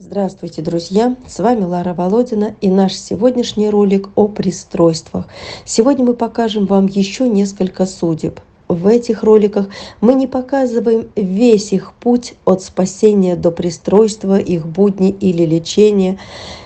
Здравствуйте, друзья! С вами Лара Володина и наш сегодняшний ролик о пристройствах. Сегодня мы покажем вам еще несколько судеб. В этих роликах мы не показываем весь их путь от спасения до пристройства, их будни или лечения,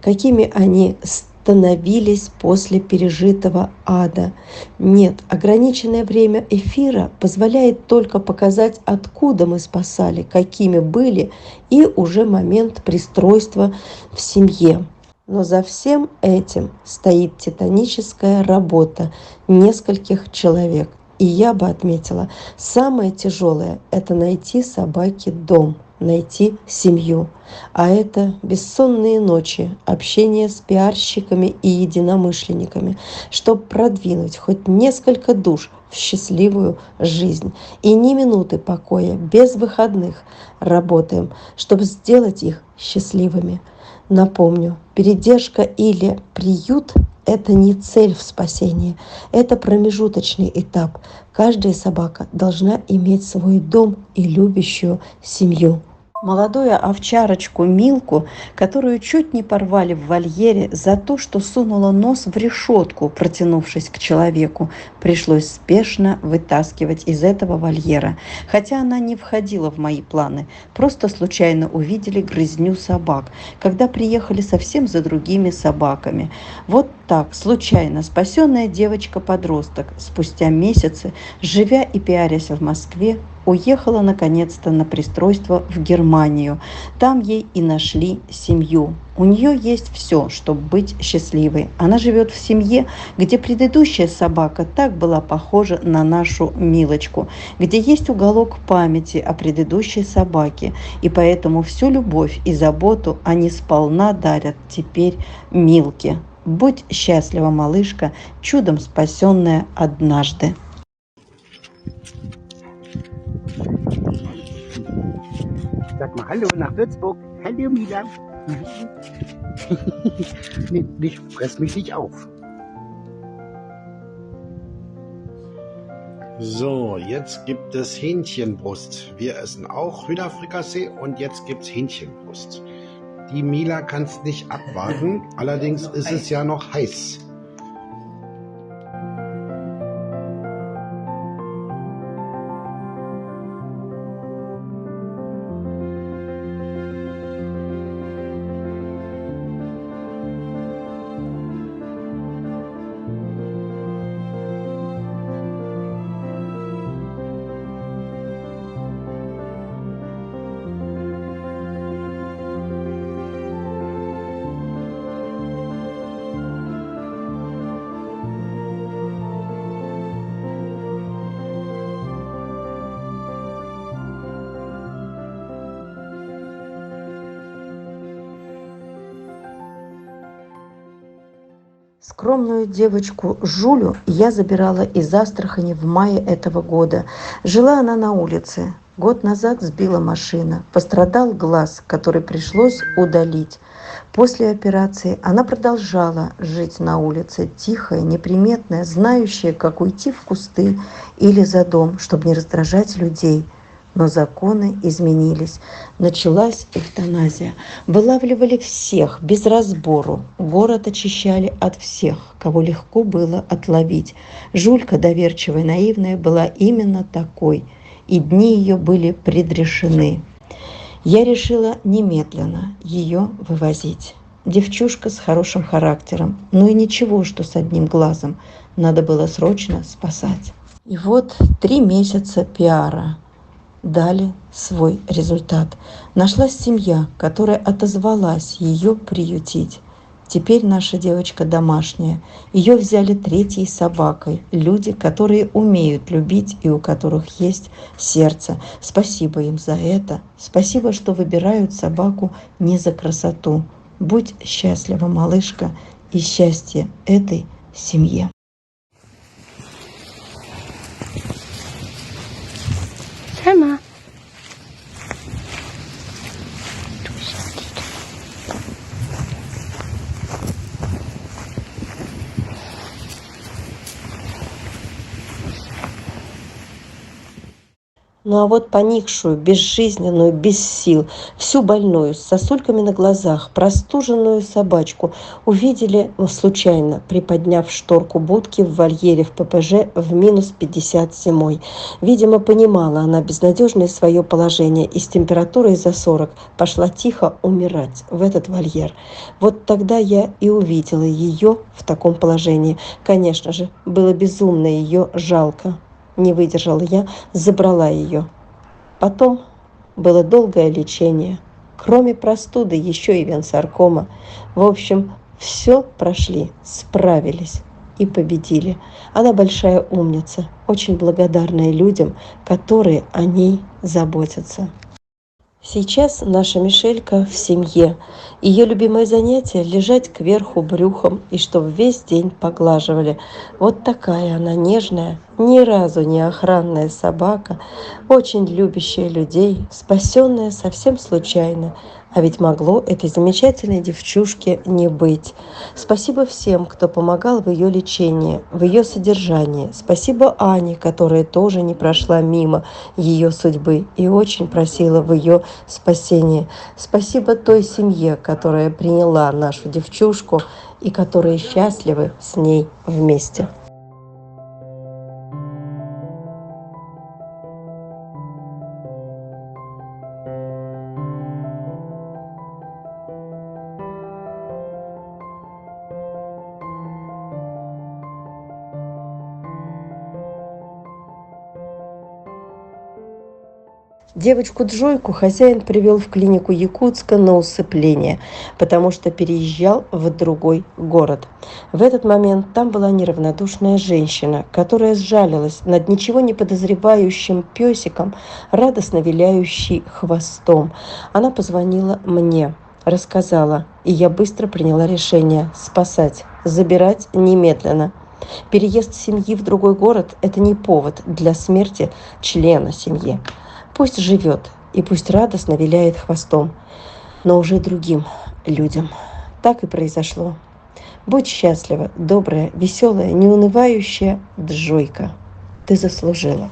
какими они становились после пережитого ада. Нет, ограниченное время эфира позволяет только показать, откуда мы спасали, какими были, и уже момент пристройства в семье. Но за всем этим стоит титаническая работа нескольких человек. И я бы отметила, самое тяжелое – это найти собаке дом, найти семью. А это бессонные ночи, общение с пиарщиками и единомышленниками, чтобы продвинуть хоть несколько душ в счастливую жизнь. И ни минуты покоя, без выходных работаем, чтобы сделать их счастливыми. Напомню, передержка или приют – это не цель в спасении, это промежуточный этап. Каждая собака должна иметь свой дом и любящую семью. Молодую овчарочку Милку, которую чуть не порвали в вольере за то, что сунула нос в решетку, протянувшись к человеку, пришлось спешно вытаскивать из этого вольера. Хотя она не входила в мои планы, просто случайно увидели грызню собак, когда приехали совсем за другими собаками. Вот так, случайно спасенная девочка-подросток, спустя месяцы, живя и пиарясь в Москве, уехала наконец-то на пристройство в Германию. Там ей и нашли семью. У нее есть все, чтобы быть счастливой. Она живет в семье, где предыдущая собака так была похожа на нашу Милочку, где есть уголок памяти о предыдущей собаке, и поэтому всю любовь и заботу они сполна дарят теперь Милке. Будь счастлива, малышка, чудом спасенная однажды. Sag mal Hallo nach Würzburg. Hallo Mila. Nee, fress mich nicht auf. So, jetzt gibt es Hähnchenbrust. Wir essen auch Hühnerfrikassee und jetzt gibt's Hähnchenbrust. Die Mila kann's nicht abwarten, allerdings ist es ja noch heiß. Скромную девочку Жулю я забирала из Астрахани в мае этого года. Жила она на улице. Год назад сбила машина. Пострадал глаз, который пришлось удалить. После операции она продолжала жить на улице, тихая, неприметная, знающая, как уйти в кусты или за дом, чтобы не раздражать людей. Но законы изменились. Началась эвтаназия. Вылавливали всех, без разбору. Город очищали от всех, кого легко было отловить. Жулька, доверчивая, наивная, была именно такой. И дни ее были предрешены. Я решила немедленно ее вывозить. Девчушка с хорошим характером. Ну и ничего, что с одним глазом. Надо было срочно спасать. И вот 3 месяца пиара дали свой результат. Нашлась семья, которая отозвалась ее приютить. Теперь наша девочка домашняя. Ее взяли 3-й собакой. Люди, которые умеют любить и у которых есть сердце. Спасибо им за это. Спасибо, что выбирают собаку не за красоту. Будь счастлива, малышка, и счастье этой семье. Summer. Ну а вот поникшую, безжизненную, без сил, всю больную, с сосульками на глазах, простуженную собачку увидели случайно, приподняв шторку будки в вольере в ППЖ в минус 50 зимой. Видимо, понимала она безнадежное свое положение и с температурой за 40 пошла тихо умирать в этот вольер. Вот тогда я и увидела ее в таком положении. Конечно же, было безумно ее жалко. Не выдержала я, забрала ее. Потом было долгое лечение. Кроме простуды, еще и венсаркома. В общем, все прошли, справились и победили. Она большая умница, очень благодарная людям, которые о ней заботятся. Сейчас наша Мишелька в семье. Ее любимое занятие – лежать кверху брюхом и чтобы весь день поглаживали. Вот такая она нежная, ни разу не охранная собака, очень любящая людей, спасенная совсем случайно. А ведь могло этой замечательной девчушке не быть. Спасибо всем, кто помогал в ее лечении, в ее содержании. Спасибо Ане, которая тоже не прошла мимо ее судьбы и очень просила в ее спасении. Спасибо той семье, которая приняла нашу девчушку и которые счастливы с ней вместе. Девочку Джойку хозяин привел в клинику Якутска на усыпление, потому что переезжал в другой город. В этот момент там была неравнодушная женщина, которая сжалилась над ничего не подозревающим песиком, радостно виляющий хвостом. Она позвонила мне, рассказала, и я быстро приняла решение спасать, забирать немедленно. Переезд семьи в другой город – это не повод для смерти члена семьи. Пусть живет и пусть радостно виляет хвостом, но уже другим людям. Так и произошло. Будь счастлива, добрая, веселая, неунывающая Джойка. Ты заслужила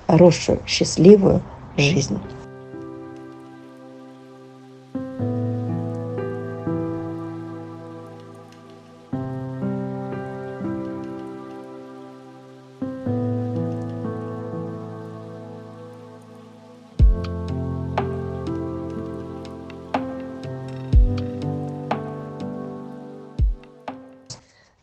хорошую, счастливую жизнь.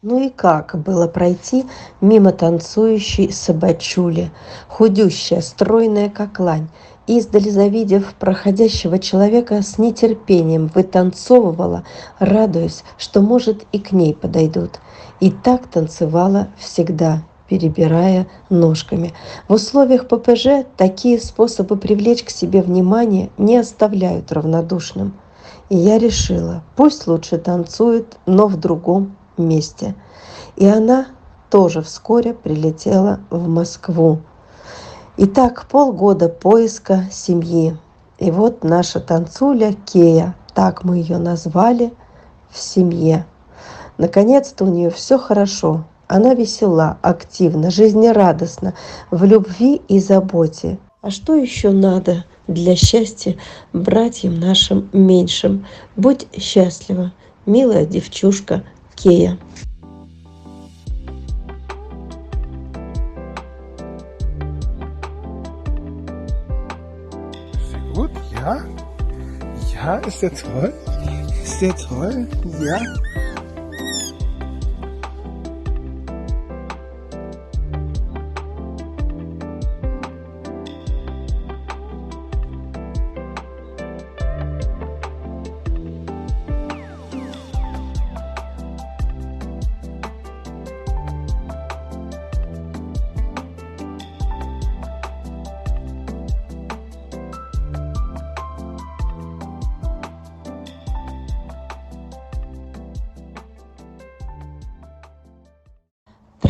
Ну и как было пройти мимо танцующей собачули, худющая, стройная, как лань, издали завидев проходящего человека, с нетерпением вытанцовывала, радуясь, что, может, и к ней подойдут. И так танцевала всегда, перебирая ножками. В условиях ППЖ такие способы привлечь к себе внимание не оставляют равнодушным. И я решила, пусть лучше танцует, но в другом месте. И она тоже вскоре прилетела в Москву. Итак, полгода поиска семьи. И вот наша танцуля Кея, так мы ее назвали, в семье. Наконец-то у нее все хорошо. Она весела, активна, жизнерадостна, в любви и заботе. А что еще надо для счастья братьям нашим меньшим? Будь счастлива, милая девчушка Кея. Sehr gut, ja. Ja, ist der toll? Ist der toll? Ja.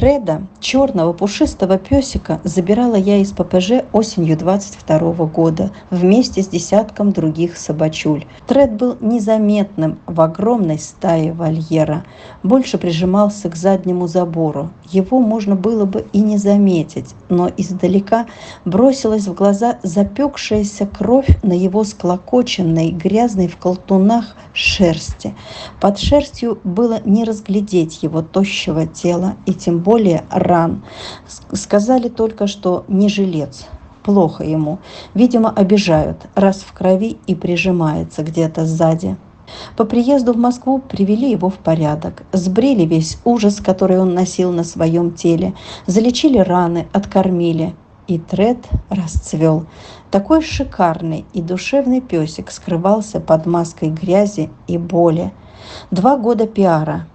Треда, черного пушистого песика, забирала я из ППЖ осенью 22 года вместе с десятком других собачуль. Тред был незаметным в огромной стае вольера, больше прижимался к заднему забору. Его можно было бы и не заметить, но издалека бросилась в глаза запекшаяся кровь на его склокоченной, грязной в колтунах шерсти. Под шерстью было не разглядеть его тощего тела и тем более ран. Сказали только, что не жилец. Плохо ему. Видимо, обижают, раз в крови и прижимается где-то сзади. По приезду в Москву привели его в порядок, сбрили весь ужас, который он носил на своем теле, залечили раны, откормили. И Тред расцвел. Такой шикарный и душевный песик скрывался под маской грязи и боли. 2 года пиара.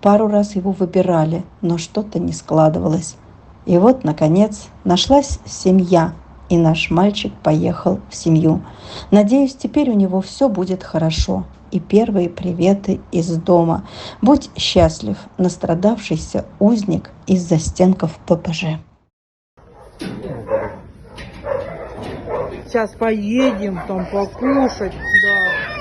Пару раз его выбирали, но что-то не складывалось. И вот, наконец, нашлась семья, и наш мальчик поехал в семью. Надеюсь, теперь у него все будет хорошо. И первые приветы из дома. Будь счастлив, настрадавшийся узник из застенков ППЖ. Сейчас поедем там покушать,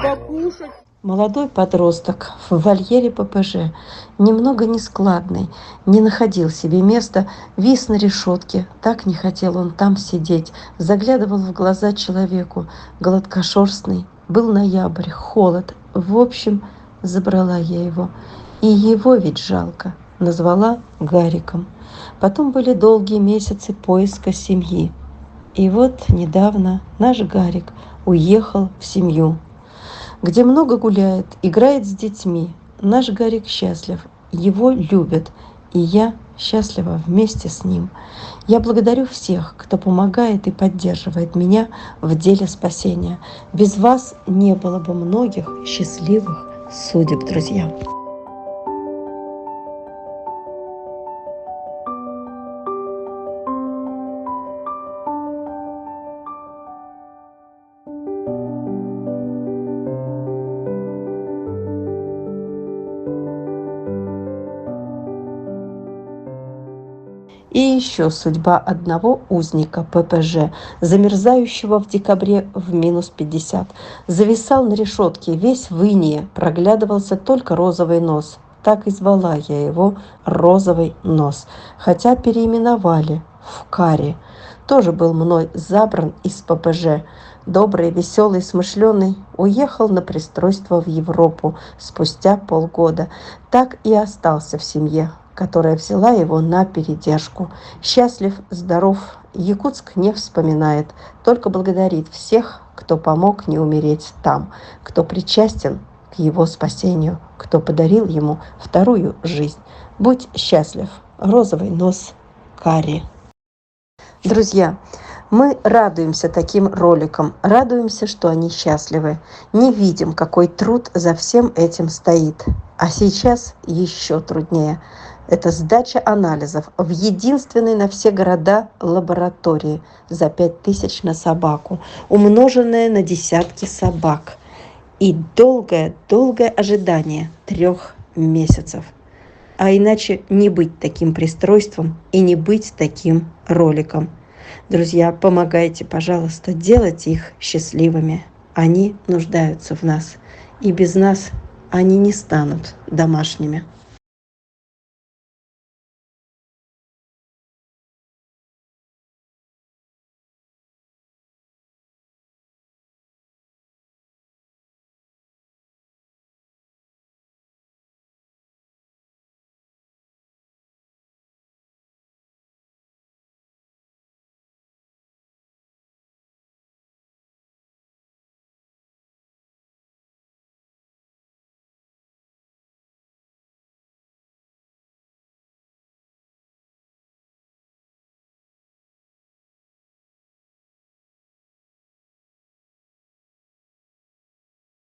да, покушать. Молодой подросток в вольере ППЖ, немного нескладный, не находил себе места, вис на решетке. Так не хотел он там сидеть, заглядывал в глаза человеку, гладкошерстный. Был ноябрь, холод. В общем, забрала я его. И его ведь жалко. Назвала Гариком. Потом были долгие месяцы поиска семьи. И вот недавно наш Гарик уехал в семью, где много гуляет, играет с детьми. Наш Гарик счастлив, его любят, и я счастлива вместе с ним. Я благодарю всех, кто помогает и поддерживает меня в деле спасения. Без вас не было бы многих счастливых судеб, друзья. И еще судьба одного узника ППЖ, замерзающего в декабре в -50. Зависал на решетке, весь в инее, проглядывался только розовый нос. Так и звала я его «Розовый нос», хотя переименовали в «Кари». Тоже был мной забран из ППЖ. Добрый, веселый, смышленый, уехал на пристройство в Европу спустя полгода. Так и остался в семье, которая взяла его на передержку. Счастлив, здоров, Якутск не вспоминает, только благодарит всех, кто помог не умереть там, кто причастен к его спасению, кто подарил ему вторую жизнь. Будь счастлив, розовый нос Кари. Друзья, мы радуемся таким роликам, радуемся, что они счастливы. Не видим, какой труд за всем этим стоит. А сейчас еще труднее. Это сдача анализов в единственной на все города лаборатории за 5000 на собаку, умноженное на десятки собак. И долгое ожидание 3 месяцев. А иначе не быть таким пристройством и не быть таким роликом. Друзья, помогайте, пожалуйста, делайте их счастливыми. Они нуждаются в нас. И без нас они не станут домашними.